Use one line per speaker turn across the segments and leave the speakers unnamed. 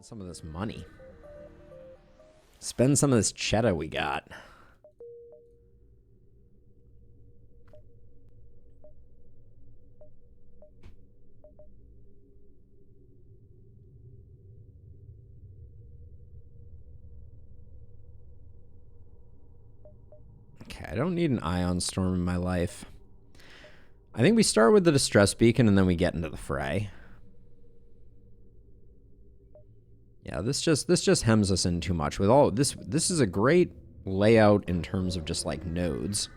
Some of this money. Spend some of this cheddar we got. Okay, I don't need an ion storm in my life. I think we start with the distress beacon and then we get into the fray. Yeah, this just hems us in too much. With all this is a great layout in terms of just like nodes.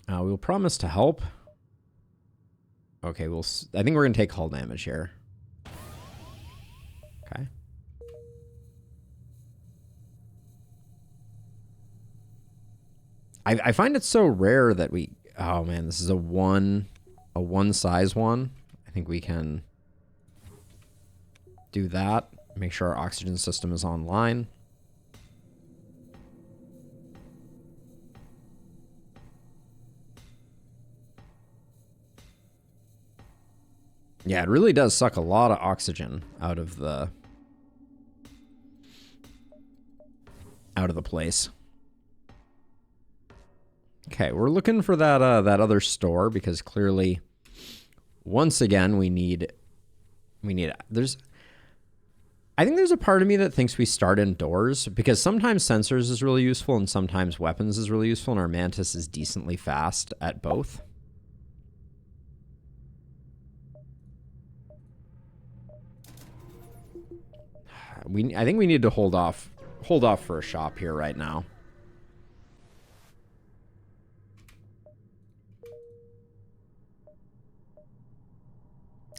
We'll promise to help. Okay, I think we're gonna take hull damage here. Okay. I find it so rare that we. Oh man, this is a one size one. I think we can do that. Make sure our oxygen system is online. Yeah, it really does suck a lot of oxygen out of the place. Okay, we're looking for that that other store because clearly, once again, we need. I think there's a part of me that thinks we start indoors because sometimes sensors is really useful and sometimes weapons is really useful, and our Mantis is decently fast at both. I think we need to hold off for a shop here right now.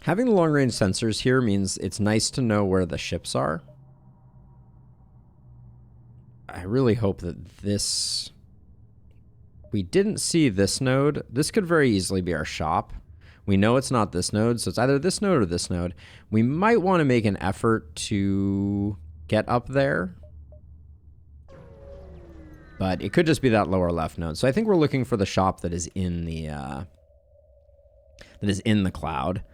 Having the long-range sensors here means it's nice to know where the ships are. I really hope that this... We didn't see this node. This could very easily be our shop. We know it's not this node, so it's either this node or this node. We might want to make an effort to get up there. But it could just be that lower left node. So I think we're looking for the shop that is in the cloud.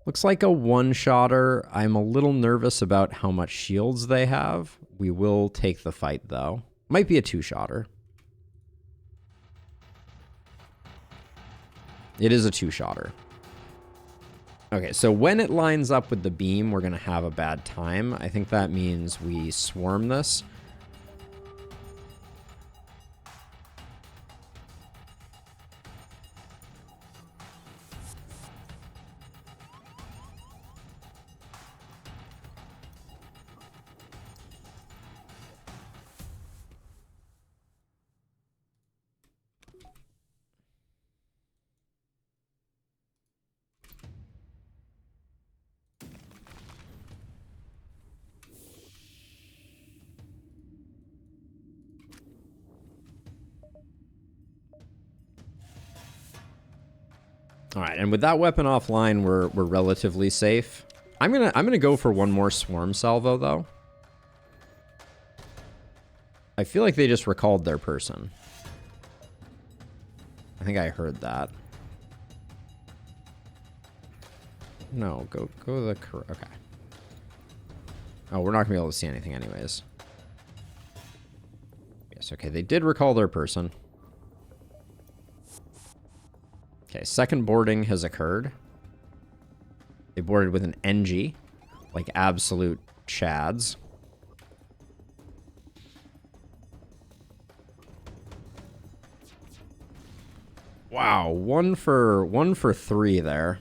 Looks like a one-shotter. I'm a little nervous about how much shields they have. We will take the fight, though. Might be a two-shotter. It is a two-shotter. Okay, so when it lines up with the beam, we're going to have a bad time. I think that means we swarm this. All right, and with that weapon offline, we're relatively safe. I'm gonna go for one more swarm salvo though. I feel like they just recalled their person. I think I heard that. No, go the okay. Oh, we're not gonna be able to see anything anyways. Yes, okay, they did recall their person. Okay, second boarding has occurred. They boarded with an NG, like absolute chads. Wow, one for three there.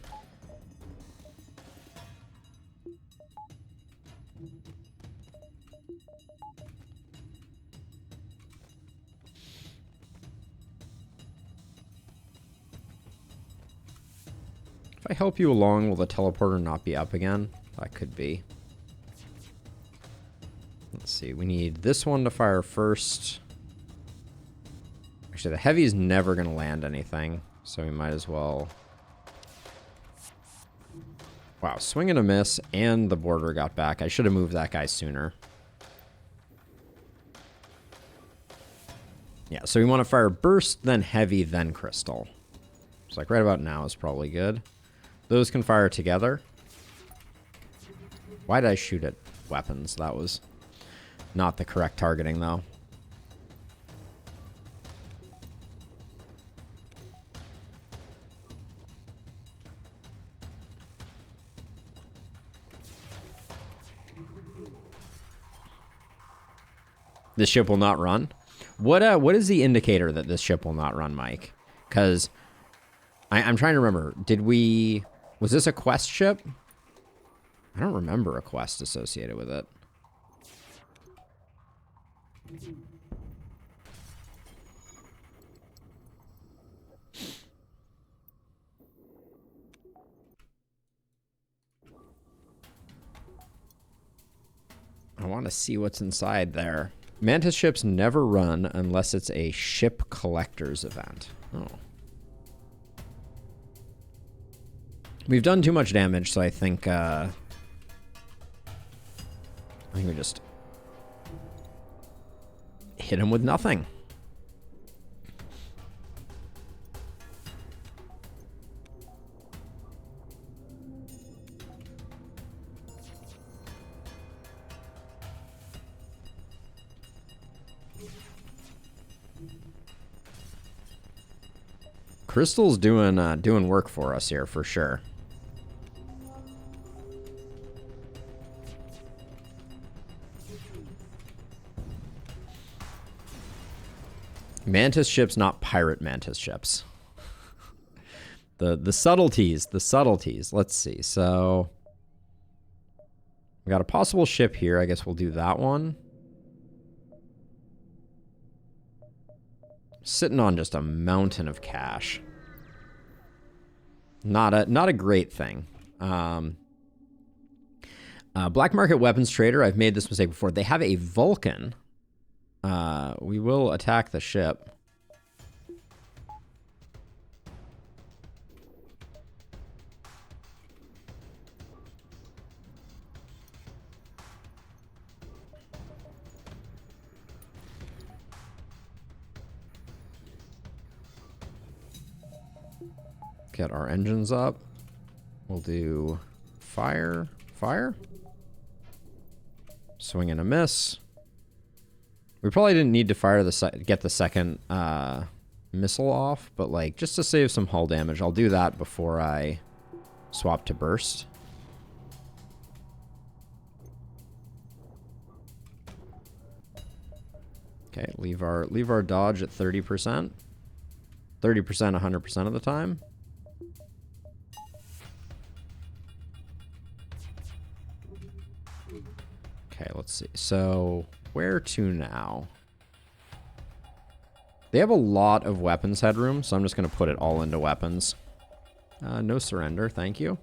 If I help you along, will the teleporter not be up again? That could be. Let's see, we need this one to fire first. Actually, the heavy is never going to land anything, so we might as well... Wow, swing and a miss, and the border got back. I should have moved that guy sooner. Yeah, so we want to fire burst, then heavy, then crystal. It's like right about now is probably good. Those can fire together. Why did I shoot at weapons? That was not the correct targeting, though. This ship will not run? What is the indicator that this ship will not run, Mike? Because I'm trying to remember. Was this a quest ship? I don't remember a quest associated with it. I want to see what's inside there. Mantis ships never run unless it's a ship collector's event. Oh. We've done too much damage, so I think we just hit him with nothing. Crystal's doing work for us here for sure. Mantis ships, not pirate mantis ships. The subtleties, the subtleties. Let's see. So we got a possible ship here. I guess we'll do that one. Sitting on just a mountain of cash. Not a great thing. Black market weapons trader. I've made this mistake before. They have a Vulcan. We will attack the ship. Get our engines up. We'll do fire, fire. Swing and a miss. We probably didn't need to fire get the second missile off, but like just to save some hull damage, I'll do that before I swap to burst. Okay, leave our dodge at 30%. 30% 100% of the time. Okay, let's see. So, where to now? They have a lot of weapons headroom, so I'm just going to put it all into weapons. No surrender, thank you.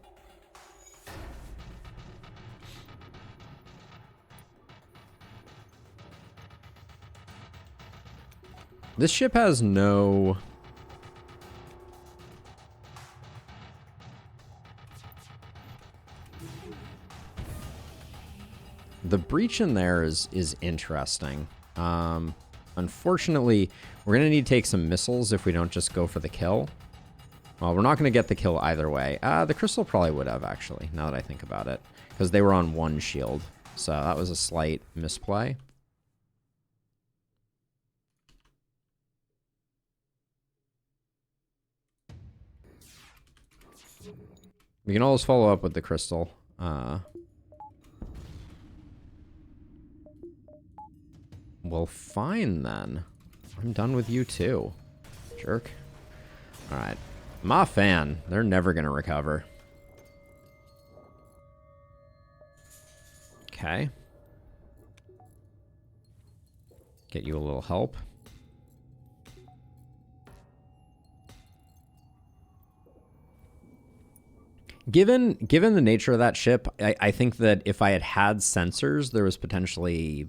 This ship has no... The breach in there is interesting. Unfortunately, we're going to need to take some missiles if we don't just go for the kill. Well, we're not going to get the kill either way. The crystal probably would have, actually, now that I think about it. Because they were on one shield. So that was a slight misplay. We can always follow up with the crystal. Well, fine then. I'm done with you too. Jerk. Alright. My fan. They're never going to recover. Okay. Get you a little help. Given the nature of that ship, I think that if I had sensors, there was potentially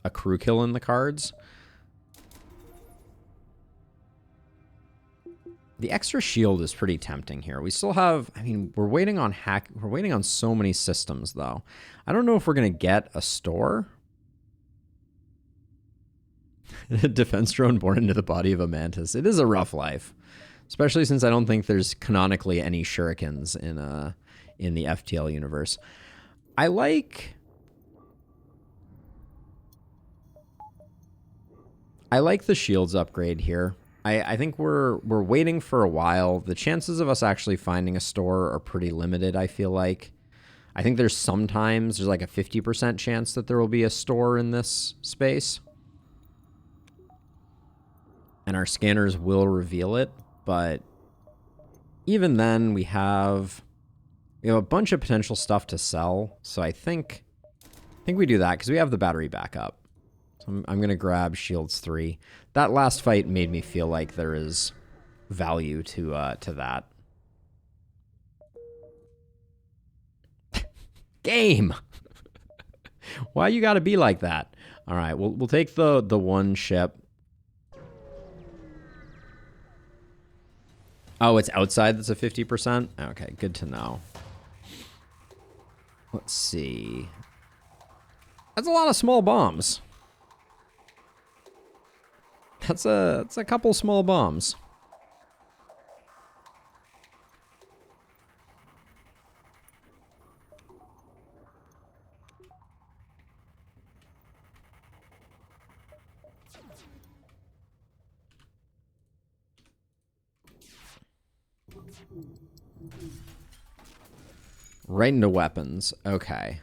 a crew kill in the cards. The extra shield is pretty tempting here. We still have, I mean, we're waiting on so many systems though. I don't know if we're going to get a store. Defense drone born into the body of a mantis. It is a rough life, especially since I don't think there's canonically any shurikens in the FTL universe. I like the shields upgrade here. I think we're waiting for a while. The chances of us actually finding a store are pretty limited, I feel like. I think there's like a 50% chance that there will be a store in this space. And our scanners will reveal it, but even then we have a bunch of potential stuff to sell. So I think we do that because we have the battery backup. So I'm going to grab shields 3. That last fight made me feel like there is value to that. Game. Why you got to be like that? All right, we'll take the one ship. Oh, it's outside. That's a 50%. Okay, good to know. Let's see. That's a lot of small bombs. That's a couple small bombs. Right into weapons. Okay.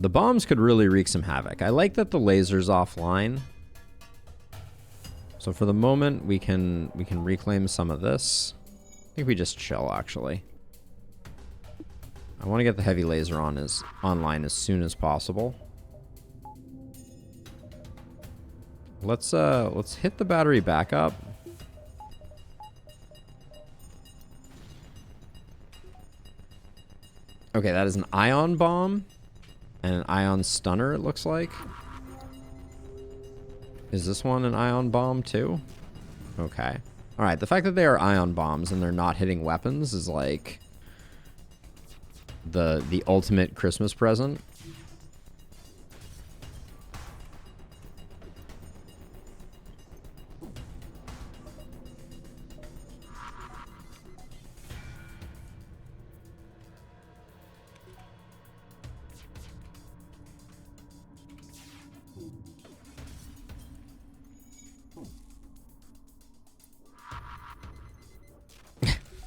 The bombs could really wreak some havoc. I like that the laser's offline. So for the moment, we can reclaim some of this. I think we just chill, actually. I want to get the heavy laser online as soon as possible. Let's hit the battery backup. Okay, that is an ion bomb and an ion stunner, it looks like. Is this one an ion bomb too? Okay. All right, the fact that they are ion bombs and they're not hitting weapons is like the ultimate Christmas present.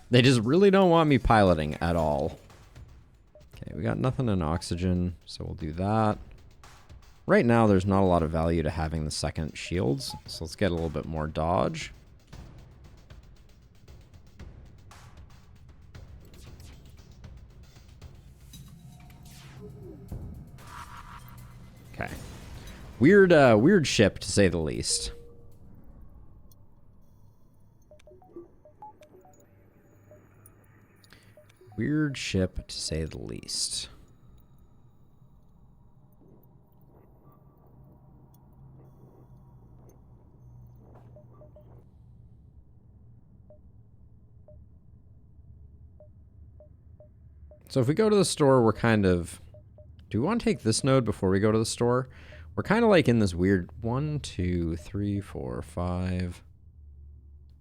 They just really don't want me piloting at all. Okay, we got nothing in oxygen, so we'll do that. Right now, there's not a lot of value to having the second shields, so let's get a little bit more dodge. Okay. Weird ship, to say the least. Weird ship, to say the least. So if we go to the store, we're kind of... Do we want to take this node before we go to the store? We're kind of like in this weird 1, 2, 3, 4, 5,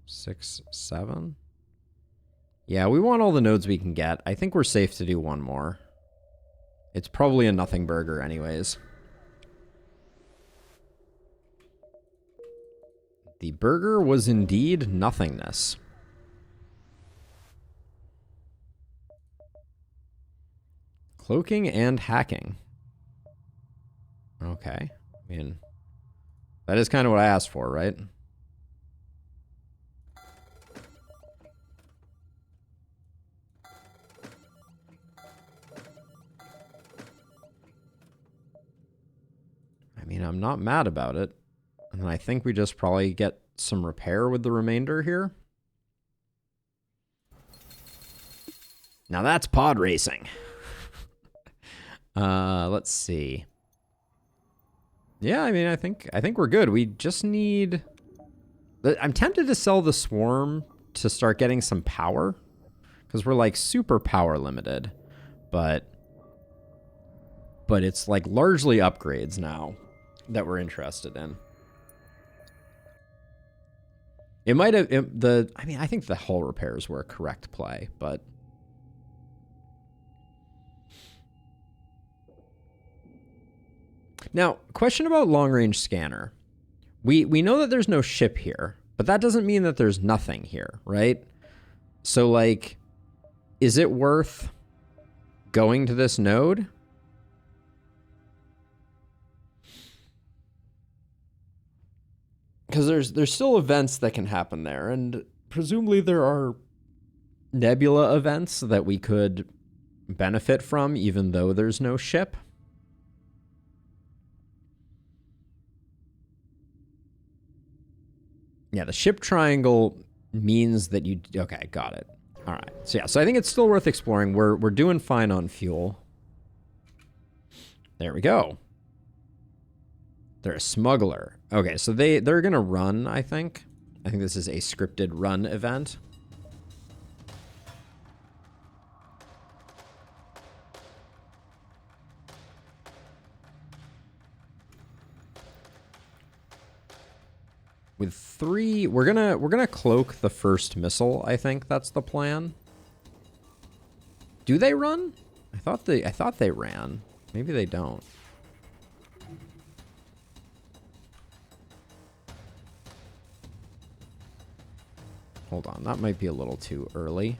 6, 7. Yeah, we want all the nodes we can get. I think we're safe to do one more. It's probably a nothing burger anyways. The burger was indeed nothingness. Cloaking and hacking. Okay. I mean, that is kind of what I asked for, right? I mean, I'm not mad about it. And I think we just probably get some repair with the remainder here. Now that's pod racing. Let's see. Yeah, I mean, I think we're good. We just need... I'm tempted to sell the swarm to start getting some power, because we're like super power limited, but it's like largely upgrades now that we're interested in. It might have I mean, I think the hull repairs were a correct play, but now, question about long-range scanner. We know that there's no ship here, but that doesn't mean that there's nothing here, right? So, like, is it worth going to this node? Because there's still events that can happen there, and presumably there are nebula events that we could benefit from, even though there's no ship. Yeah, the ship triangle means that you... Okay, got it. All right. So yeah, so I think it's still worth exploring. We're doing fine on fuel. There we go. They're a smuggler. Okay, so they're going to run, I think. I think this is a scripted run event. With 3, we're gonna cloak the first missile. I think that's the plan. Do they run? I thought they ran. Maybe they don't. Hold on, that might be a little too early.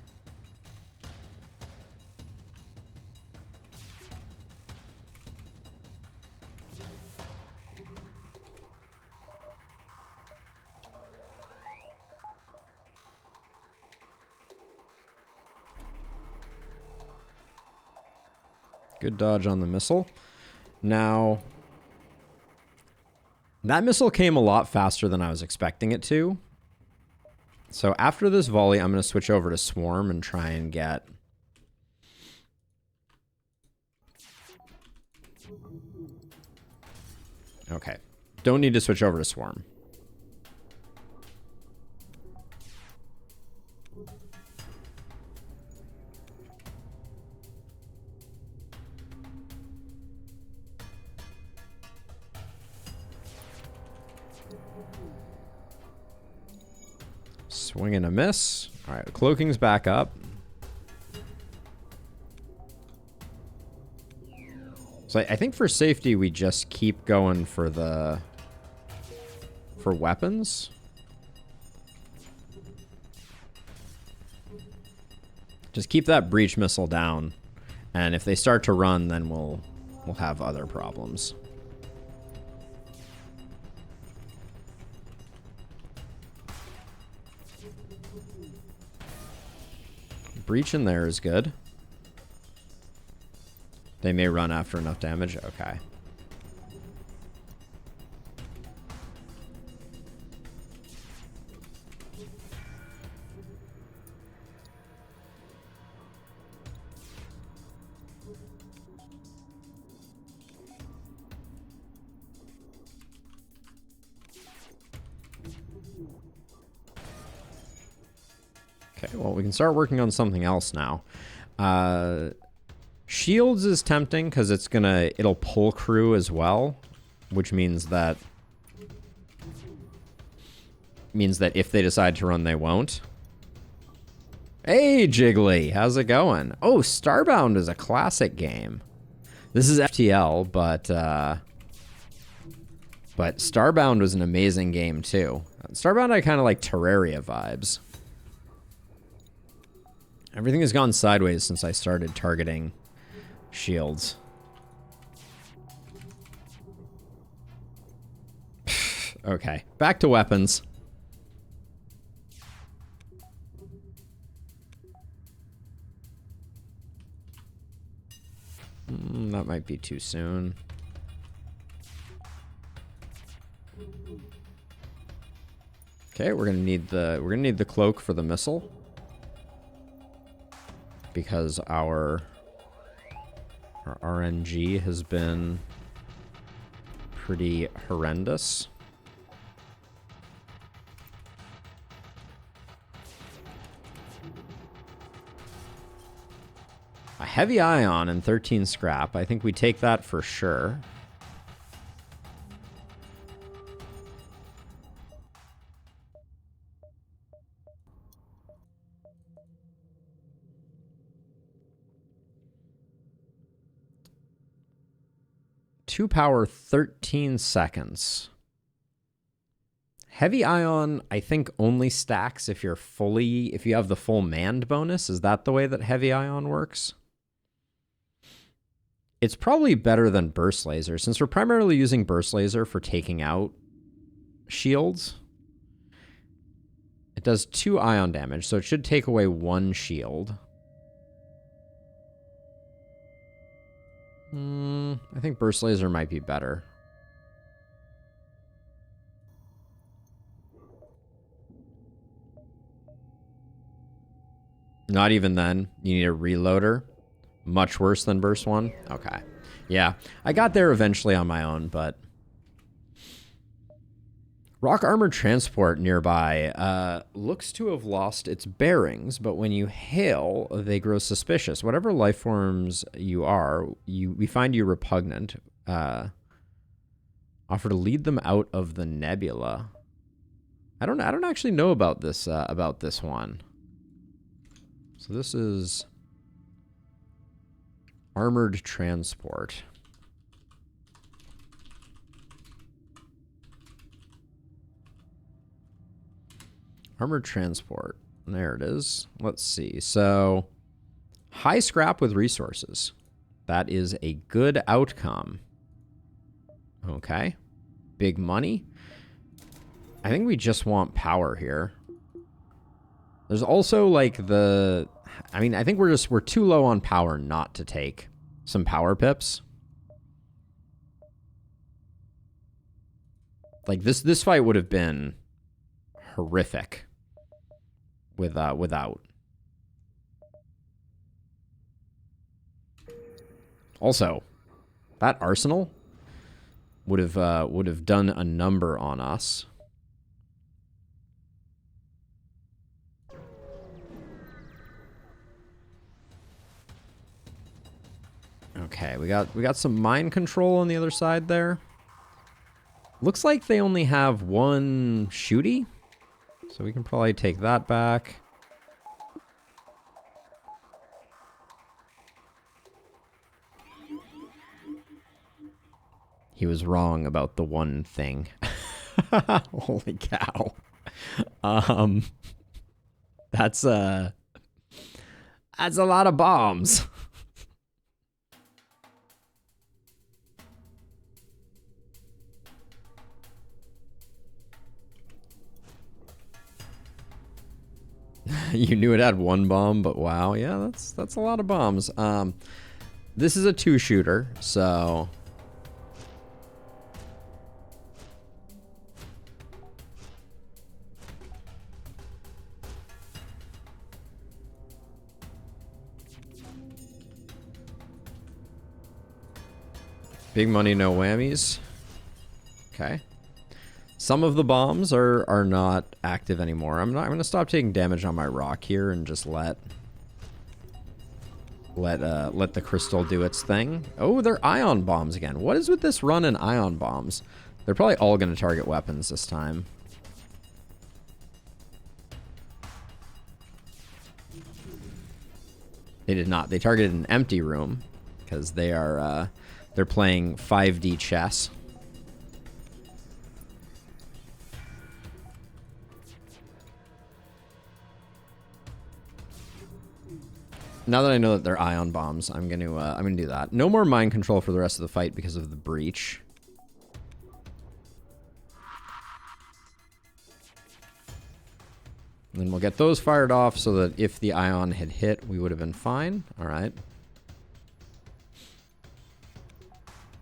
Good dodge on the missile. Now, that missile came a lot faster than I was expecting it to. So after this volley, I'm going to switch over to Swarm and try and get... Okay. Don't need to switch over to Swarm. Swing and a miss. All right, cloaking's back up. So I think for safety, we just keep going for weapons. Just keep that breach missile down, and if they start to run, then we'll have other problems. Breach in there is good. They may run after enough damage. Okay. Okay, well, we can start working on something else now. Shields is tempting because it'll pull crew as well, which means that if they decide to run, they won't. Hey, Jiggly, how's it going? Oh, Starbound is a classic game. This is FTL, but Starbound was an amazing game too. Starbound, I kind of like Terraria vibes. Everything has gone sideways since I started targeting shields. Okay, back to weapons. That might be too soon. Okay, we're gonna need the cloak for the missile, because our RNG has been pretty horrendous. A heavy ion and 13 scrap. I think we take that for sure. 2 power, 13 seconds. Heavy ion, I think, only stacks if if you have the full manned bonus. Is that the way that heavy ion works? It's probably better than burst laser, since we're primarily using burst laser for taking out shields. It does 2 ion damage, so it should take away 1 shield. I think burst laser might be better. Not even then. You need a reloader. Much worse than burst 1. Okay. Yeah. I got there eventually on my own, but... Rock armored transport nearby looks to have lost its bearings, but when you hail, they grow suspicious. Whatever life forms you are, we find you repugnant. Offer to lead them out of the nebula. I don't actually know about this one. So this is armored transport. Armored transport. There it is. Let's see. So, high scrap with resources. That is a good outcome. Okay. Big money. I think we just want power here. There's also like I mean, I think we're too low on power not to take some power pips. Like this fight would have been horrific without. Also, that arsenal would have done a number on us. Okay, we got some mind control on the other side there. Looks like they only have 1 shooty, so we can probably take that back. He was wrong about the one thing. Holy cow. That's a lot of bombs. You knew it had 1 bomb, but wow, yeah, that's a lot of bombs. This is a 2-shooter, so big money, no whammies. Okay. Some of the bombs are not active anymore. I'm going to stop taking damage on my rock here and just let the crystal do its thing. Oh, they're ion bombs again. What is with this run in ion bombs? They're probably all going to target weapons this time. They did not. They targeted an empty room because they're playing 5D chess. Now that I know that they're ion bombs, I'm gonna do that. No more mind control for the rest of the fight because of the breach. And then we'll get those fired off so that if the ion had hit, we would have been fine. All right.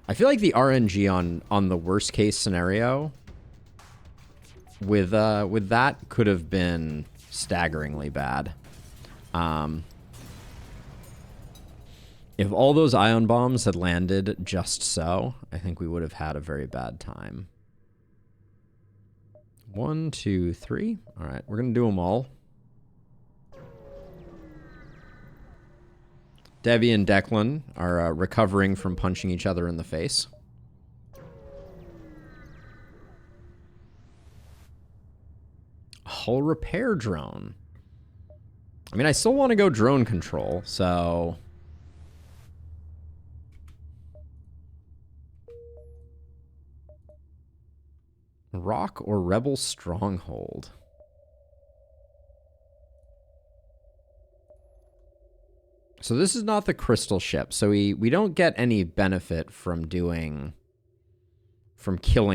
I feel like the RNG on the worst case scenario with that could have been staggeringly bad. If all those ion bombs had landed just so, I think we would have had a very bad time. 1, 2, 3. All right, we're going to do them all. Debbie and Declan are recovering from punching each other in the face. Hull repair drone. I mean, I still want to go drone control, so... Rock or Rebel Stronghold? So this is not the crystal ship. So we don't get any benefit from killing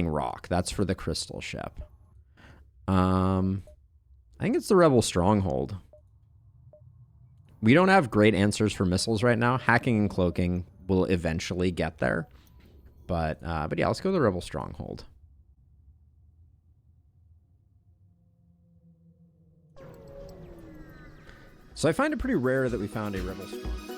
Rock. That's for the crystal ship. I think it's the Rebel Stronghold. We don't have great answers for missiles right now. Hacking and cloaking will eventually get there. But yeah, let's go to the Rebel Stronghold. So I find it pretty rare that we found a Rebel Stronghold.